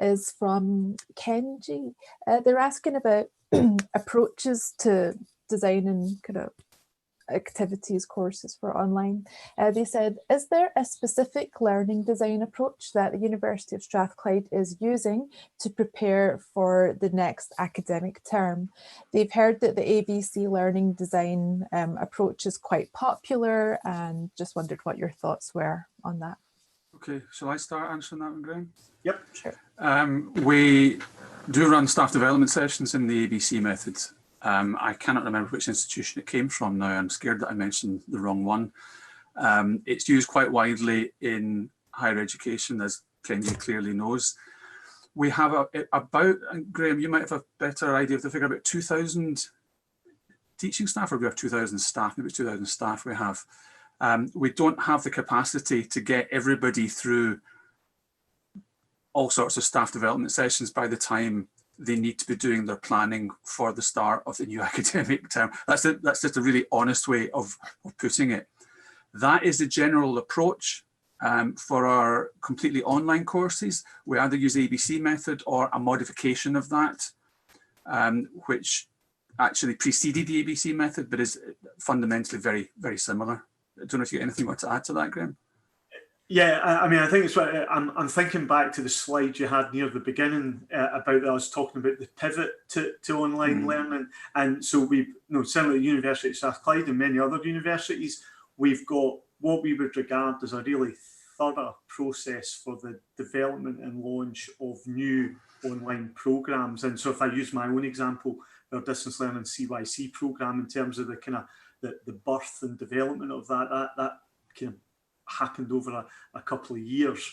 is from Kenji. They're asking about approaches to designing kind of activities, courses for online. They said, is there a specific learning design approach that the University of Strathclyde is using to prepare for the next academic term? They've heard that the ABC learning design approach is quite popular, and just wondered what your thoughts were on that. Okay, shall I start answering that one, Graham? Yep. Sure. We do run staff development sessions in the ABC method. I cannot remember which institution it came from now. I'm scared that I mentioned the wrong one. It's used quite widely in higher education, as Kenji clearly knows. We have about, and Graham, you might have a better idea of the figure, about 2,000 teaching staff, or we have 2,000 staff, maybe 2,000 staff we have. We don't have the capacity to get everybody through all sorts of staff development sessions by the time they need to be doing their planning for the start of the new academic term. That's just a really honest way of putting it. That is the general approach for our completely online courses. We either use the ABC method or a modification of that, which actually preceded the ABC method, but is fundamentally very, very similar. I don't know if you got anything more to add to that, Graham. Yeah, I mean, I think it's right. I'm thinking back to the slide you had near the beginning about I was talking about the pivot to online learning, and so certainly at the University of Strathclyde and many other universities, we've got what we would regard as a really thorough process for the development and launch of new online programs. And so if I use my own example, our distance learning CYC program, in terms of the kind of the birth and development of that kind of happened over a couple of years.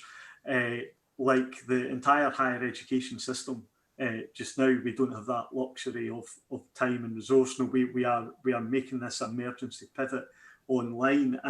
Like the entire higher education system, just now we don't have that luxury of time and resource. No, we are making this emergency pivot online.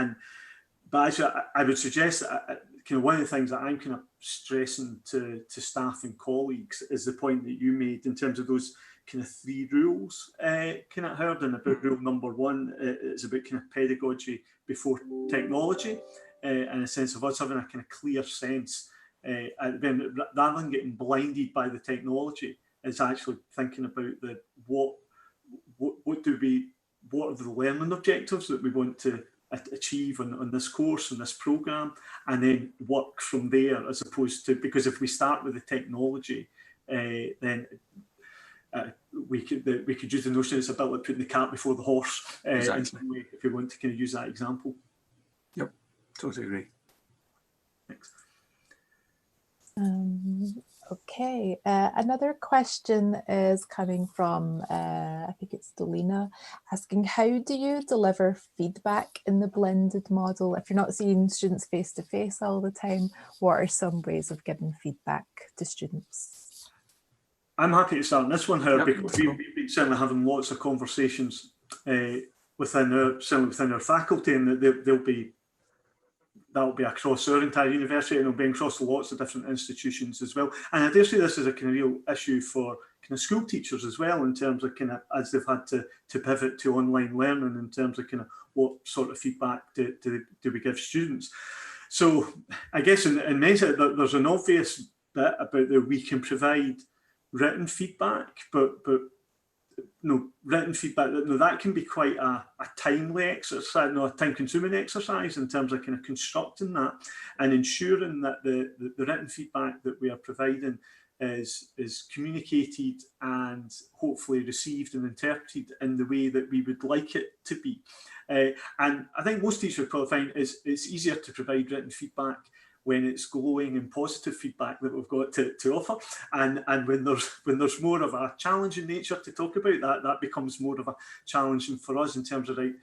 But actually, I would suggest kind of one of the things that I'm kind of stressing to staff and colleagues is the point that you made in terms of those kind of 3 rules, kind of heard. And about rule number 1 is about kind of pedagogy before technology, and a sense of us having a kind of clear sense, then rather than getting blinded by the technology, is actually thinking about what are the learning objectives that we want to achieve on this course and this program, and then work from there, as opposed to, because if we start with the technology, then we could use the notion it's a bit like putting the cart before the horse, exactly. in some way, if we want to kind of use that example. Yep, totally agree. Thanks. Okay, another question is coming from, I think it's Dolina, asking how do you deliver feedback in the blended model? If you're not seeing students face to face all the time, what are some ways of giving feedback to students? I'm happy to start on this one, Howard, Yep, because we've been certainly having lots of conversations certainly within our faculty, and that'll be across our entire university, and it'll be across lots of different institutions as well. And I dare say this is a kind of real issue for kind of school teachers as well, in terms of kind of as they've had to pivot to online learning, in terms of kind of what sort of feedback do we give students. So I guess in many sense there's an obvious bit about that we can provide written feedback, but written feedback, that can be quite a timely exercise, a time-consuming exercise in terms of kind of constructing that and ensuring that the written feedback that we are providing is communicated and hopefully received and interpreted in the way that we would like it to be. And I think most teachers probably find it's easier to provide written feedback when it's glowing and positive feedback that we've got to offer, and when there's more of a challenging nature to talk about, that becomes more of a challenging for us in terms of, right,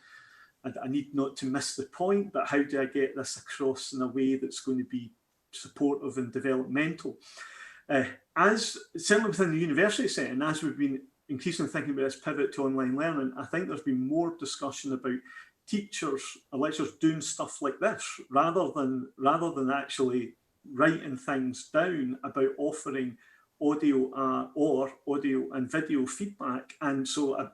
I need not to miss the point, but how do I get this across in a way that's going to be supportive and developmental? As certainly within the university setting, as we've been increasingly thinking about this pivot to online learning, I think there's been more discussion about teachers or lecturers doing stuff like this rather than actually writing things down about offering audio or audio and video feedback. And so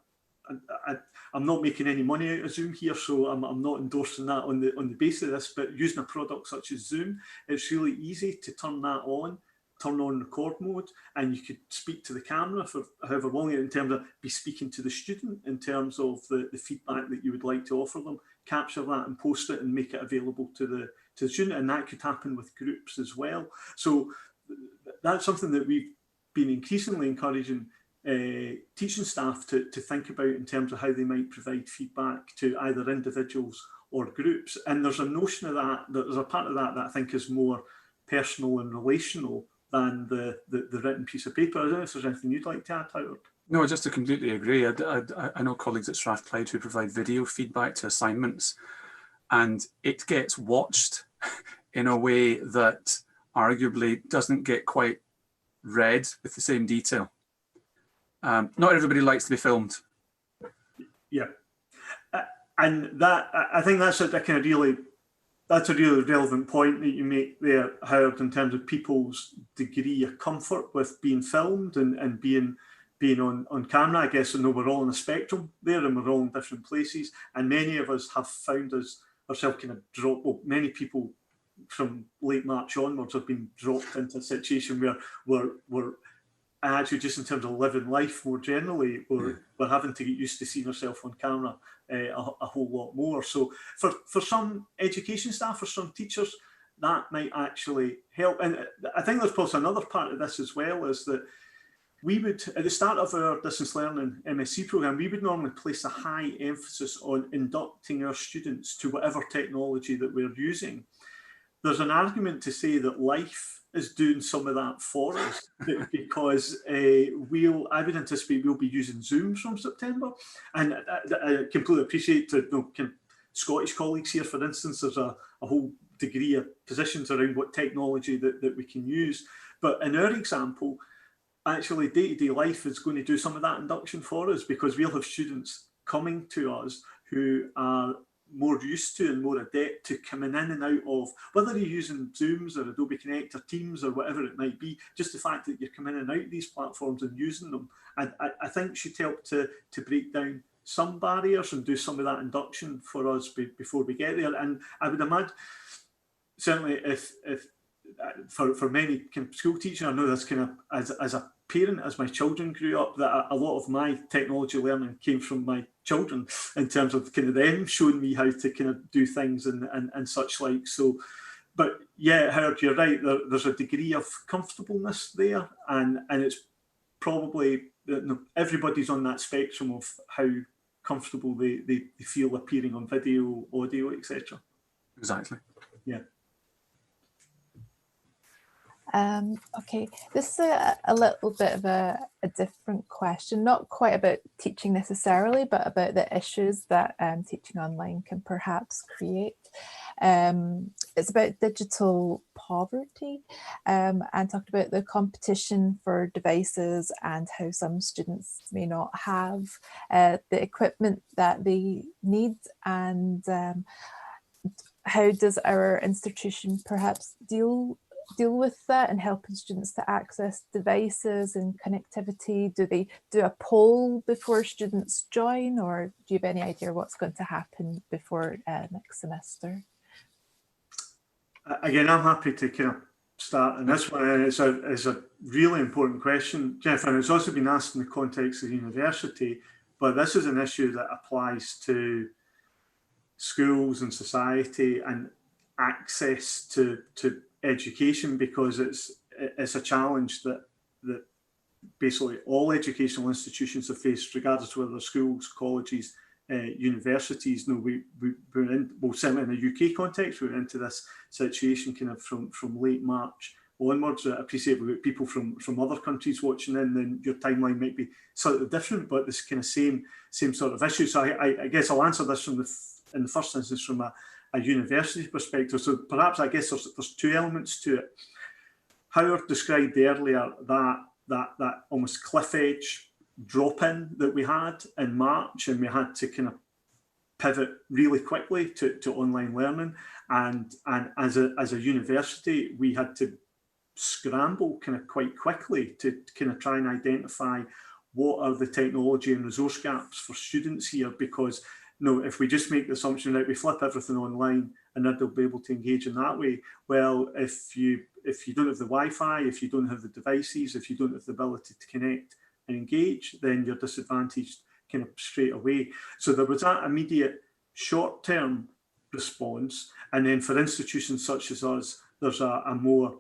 I'm not making any money out of Zoom here, so I'm not endorsing that on the basis of this, but using a product such as Zoom, it's really easy to turn that on, turn on record mode, and you could speak to the camera for however long, in terms of be speaking to the student in terms of the feedback that you would like to offer them, capture that and post it and make it available to the student. And that could happen with groups as well. So that's something that we've been increasingly encouraging teaching staff to think about in terms of how they might provide feedback to either individuals or groups. And there's a notion of that there's a part of that I think is more personal and relational than the written piece of paper. I don't know if there's anything you'd like to add, Howard. No, just to completely agree. I know colleagues at Strathclyde who provide video feedback to assignments, and it gets watched in a way that arguably doesn't get quite read with the same detail. Not everybody likes to be filmed. Yeah, and that, I think that's a kind of really, that's a really relevant point that you make there, Howard, in terms of people's degree of comfort with being filmed and being on camera. I guess, I know we're all on a spectrum there, and we're all in different places, and many of us have found ourselves kind of dropped. Well, many people from late March onwards have been dropped into a situation where we're actually, just in terms of living life more generally, we're having to get used to seeing ourselves on camera a whole lot more. So for some education staff, for some teachers, that might actually help. And I think there's probably another part of this as well, is that we would, at the start of our distance learning MSc programme, we would normally place a high emphasis on inducting our students to whatever technology that we're using. There's an argument to say that life is doing some of that for us, because I would anticipate we'll be using Zoom from September. And I completely appreciate Scottish colleagues here, for instance, there's a whole degree of positions around what technology that we can use. But in our example, actually day-to-day life is going to do some of that induction for us, because we'll have students coming to us who are more used to and more adept to coming in and out of, whether you're using Zooms or Adobe Connect or Teams or whatever it might be, just the fact that you're coming in and out of these platforms and using them, I think should help to break down some barriers and do some of that induction for us before we get there. And I would imagine, certainly if for many school teaching, I know this kind of, as a parent, as my children grew up, that a lot of my technology learning came from my children, in terms of kind of them showing me how to kind of do things and such like. So, but yeah, Howard, you're right, there's a degree of comfortableness there, and it's probably, everybody's on that spectrum of how comfortable they feel appearing on video, audio, etc. Exactly. Yeah. Okay, this is a little bit of a different question, not quite about teaching necessarily, but about the issues that teaching online can perhaps create. It's about digital poverty, and talked about the competition for devices and how some students may not have the equipment that they need, and how does our institution perhaps deal with that and helping students to access devices and connectivity? Do they do a poll before students join, or do you have any idea what's going to happen before next semester? Again, I'm happy to kind of start, and this one is a really important question, Jeff, and it's also been asked in the context of the university, but this is an issue that applies to schools and society and access to education, because it's a challenge that basically all educational institutions have faced, regardless of whether they're schools, colleges, universities. No, we're in, well, certainly in the UK context, we're into this situation kind of from late March onwards. I appreciate we've got people from other countries watching in, then your timeline might be slightly different, but this kind of same sort of issue. So I guess I'll answer this in the first instance from a university perspective. So perhaps I guess there's two elements to it. Howard described earlier that almost cliff edge drop-in that we had in March, and we had to kind of pivot really quickly to online learning, and as a university we had to scramble kind of quite quickly to kind of try and identify what are the technology and resource gaps for students here, because no, if we just make the assumption that we flip everything online and that they'll be able to engage in that way, well, if you don't have the Wi-Fi, if you don't have the devices, if you don't have the ability to connect and engage, then you're disadvantaged kind of straight away. So there was that immediate short-term response, and then for institutions such as us, there's a more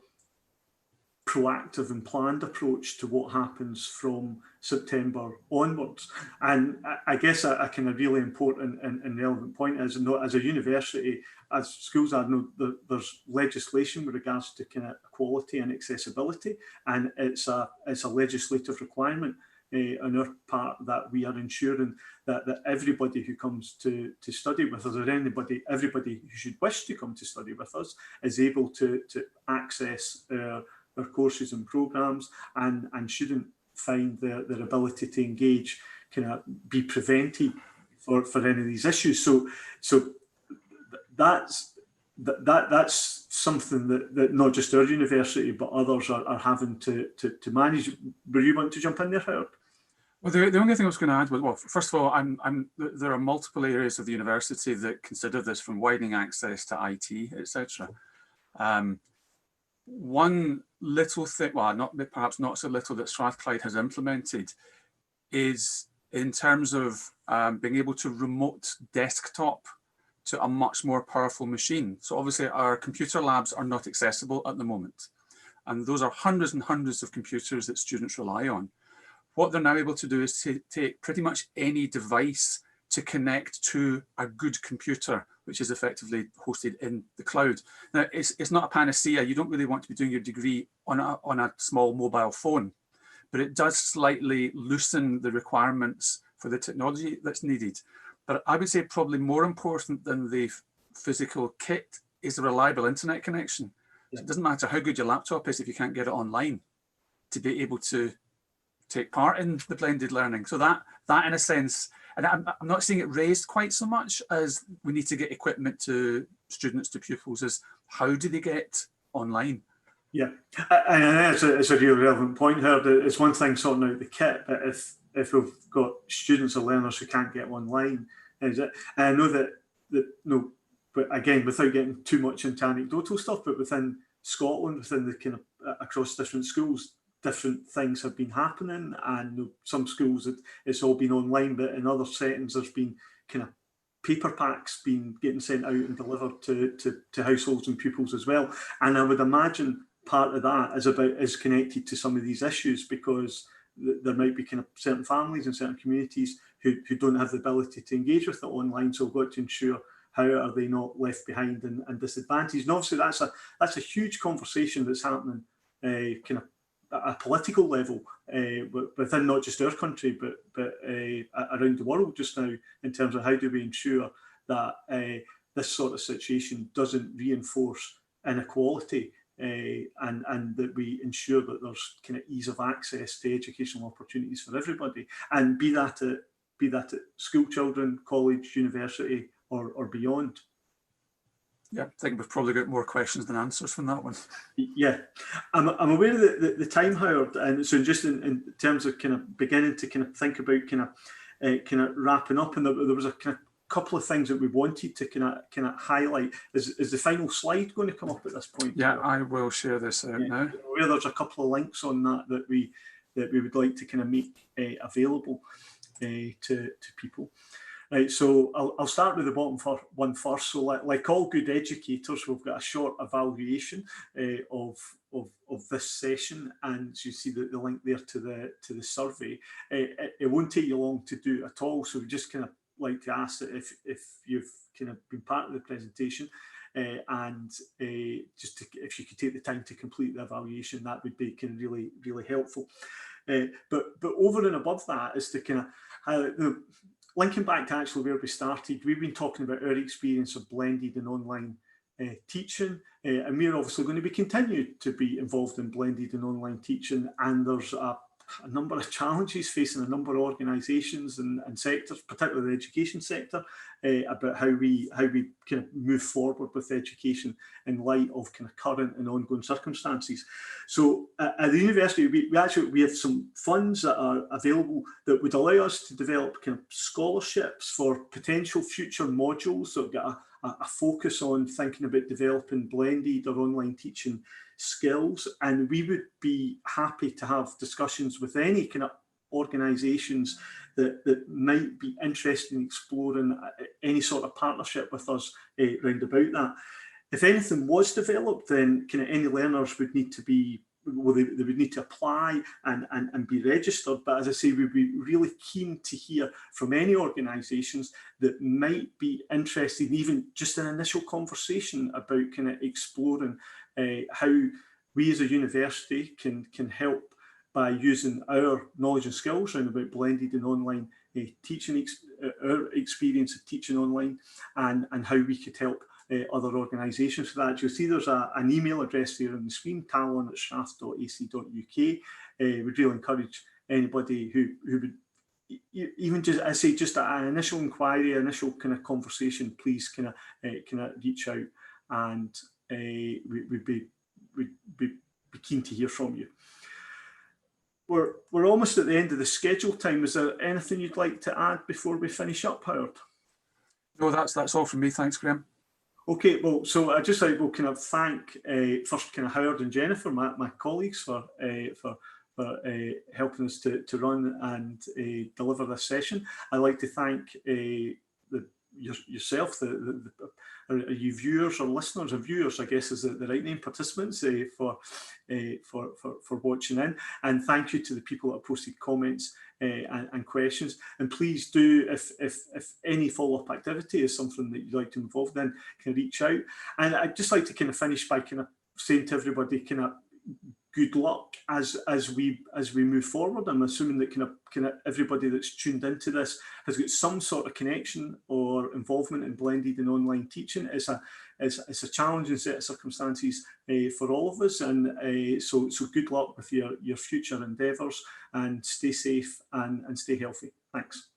proactive and planned approach to what happens from September onwards. And I guess a kind of really important and relevant point is, as a university, as schools are, there's legislation with regards to kind of equality and accessibility, and it's a legislative requirement on our part that we are ensuring that everybody who comes to study with us, or everybody who should wish to come to study with us, is able to access their courses and programs, and shouldn't find their ability to engage kind of be prevented for any of these issues. So that's something that not just our university but others are having to manage. Were you want to jump in there, Howard? Well, the only thing I was going to add was, well, first of all, there are multiple areas of the university that consider this, from widening access to IT, etc. One little thing, well, perhaps not so little, that Strathclyde has implemented is in terms of being able to remote desktop to a much more powerful machine. So obviously our computer labs are not accessible at the moment, and those are hundreds and hundreds of computers that students rely on. What they're now able to do is to take pretty much any device to connect to a good computer, which is effectively hosted in the cloud. Now, it's not a panacea. You don't really want to be doing your degree on a small mobile phone, but it does slightly loosen the requirements for the technology that's needed. But I would say probably more important than the physical kit is a reliable internet connection. Yeah. So it doesn't matter how good your laptop is if you can't get it online to be able to take part in the blended learning. So that in a sense, and I'm not seeing it raised quite so much as we need to get equipment to students, to pupils, as how do they get online? Yeah, and it's a really relevant point here. It's one thing sorting out the kit, but if we've got students or learners who can't get online, and I know that no, but again, without getting too much into anecdotal stuff, but within Scotland, within the kind of across different schools, different things have been happening, and some schools it's all been online, but in other settings there's been kind of paper packs getting sent out and delivered to households and pupils as well. And I would imagine part of that is connected to some of these issues, because there might be kind of certain families and certain communities who don't have the ability to engage with it online, so we've got to ensure how are they not left behind and disadvantaged. And obviously that's a huge conversation that's happening kind of at a political level within not just our country, but around the world just now, in terms of how do we ensure that this sort of situation doesn't reinforce inequality, and that we ensure that there's kind of ease of access to educational opportunities for everybody, and be that at school children, college, university, or beyond. Yeah, I think we've probably got more questions than answers from that one. Yeah, I'm aware of the time, Howard, and so just in terms of kind of beginning to kind of think about kind of wrapping up, and there was a kind of couple of things that we wanted to kind of highlight. Is the final slide going to come up at this point? Yeah, I will share this out now. Where there's a couple of links on that we would like to kind of make available to people. Right, so I'll start with the bottom one first. So like all good educators, we've got a short evaluation of this session, and you see the link there to the survey. It won't take you long to do at all. So we just kind of like to ask that if you've kind of been part of the presentation, and just if you could take the time to complete the evaluation, that would be kind of really helpful. But over and above that is to kind of highlight linking back to actually where we started. We've been talking about our experience of blended and online teaching, and we're obviously going to be continued to be involved in blended and online teaching, and there's a number of challenges facing a number of organisations and sectors, particularly the education sector, about how we kind of move forward with education in light of kind of current and ongoing circumstances. So at the university, we have some funds that are available that would allow us to develop kind of scholarships for potential future modules that get a focus on thinking about developing blended or online teaching skills, and we would be happy to have discussions with any kind of organisations that might be interested in exploring any sort of partnership with us round about that. If anything was developed, then kind of any learners would need to be, well, they would need to apply and be registered. But as I say, we'd be really keen to hear from any organisations that might be interested in even just an initial conversation about kind of exploring how we as a university can help by using our knowledge and skills around about blended and online teaching, our experience of teaching online, and how we could help other organisations for that. You'll see there's an email address there on the screen, talon@strath.ac.uk. We'd really encourage anybody who would even just, I say, just an initial inquiry, initial kind of conversation, please kind of reach out, and we'd be keen to hear from you. We're almost at the end of the schedule time. Is there anything you'd like to add before we finish up, Howard? No, that's all from me. Thanks, Graham. Okay, well, so I just like will kind of thank first kind of Howard and Jennifer, my colleagues, for helping us to run and deliver this session. I'd like to thank yourself, you viewers or listeners, or viewers, I guess is the right name, participants, for watching in, and thank you to the people that have posted comments and questions. And please do, if any follow-up activity is something that you'd like to involve in, can reach out. And I'd just like to kind of finish by kind of saying to everybody, kind of good luck as we move forward. I'm assuming that kind of everybody that's tuned into this has got some sort of connection or involvement in blended and online teaching. It's a challenging set of circumstances for all of us, and so good luck with your future endeavours, and stay safe and stay healthy. Thanks.